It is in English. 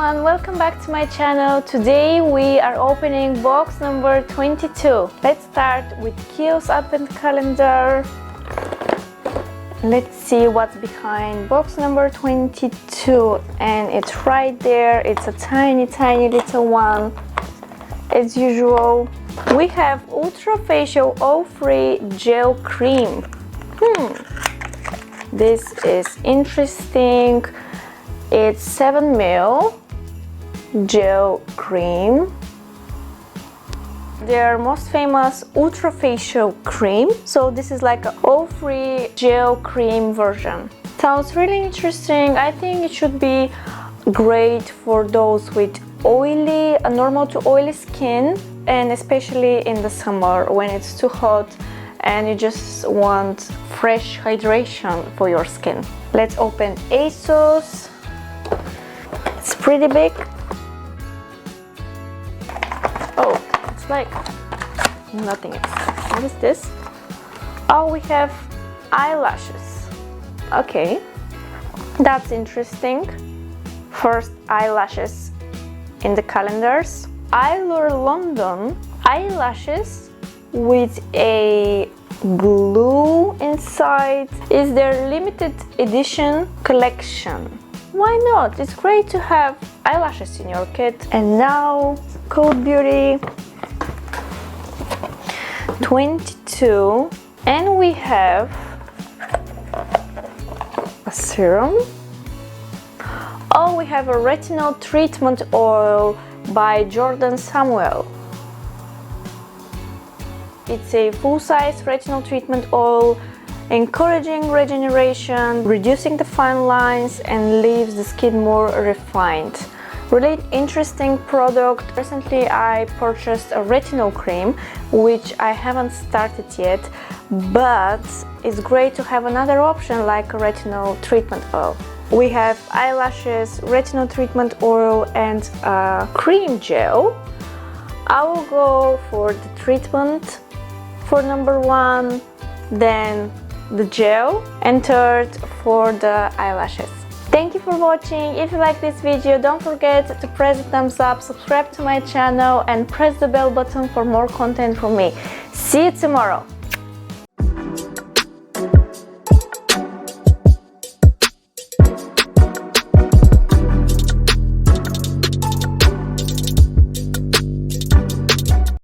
everyone, welcome back to my channel. Today we are opening box number 22. Let's start with Kiehls advent calendar. Let's see what's behind box number 22, and it's right there. It's a tiny little one. As usual, we have Ultra Facial Oil-Free Gel Cream. This is interesting. It's 7 ml gel cream. Their most famous Ultra Facial Cream. So this is like an oil-free gel cream version. Sounds really interesting. I think it should be great for those with oily, normal to oily skin, and especially in the summer when it's too hot and you just want fresh hydration for your skin. Let's open ASOS. It's pretty big. Oh, it's like nothing. What is this? Oh, we have eyelashes. Okay, that's interesting. First eyelashes in the calendars. Allure London eyelashes with a glue inside is their limited edition collection. Why not? It's great to have eyelashes in your kit. And now Code Beauty 22, and we have a serum. Oh, we have a Retinol Treatment Oil by Jordan Samuel. It's a full-size retinol treatment oil, encouraging regeneration, reducing the fine lines, and leaves the skin more refined. Really interesting product. Recently I purchased a retinol cream, which I haven't started yet, but it's great to have another option like a retinol treatment oil. We have eyelashes, retinol treatment oil, and a cream gel. I will go for the treatment for number 1, then the gel, and third for the eyelashes. Thank you for watching. If you like this video, don't forget to press the thumbs up, subscribe to my channel, and press the bell button for more content from me. See you tomorrow.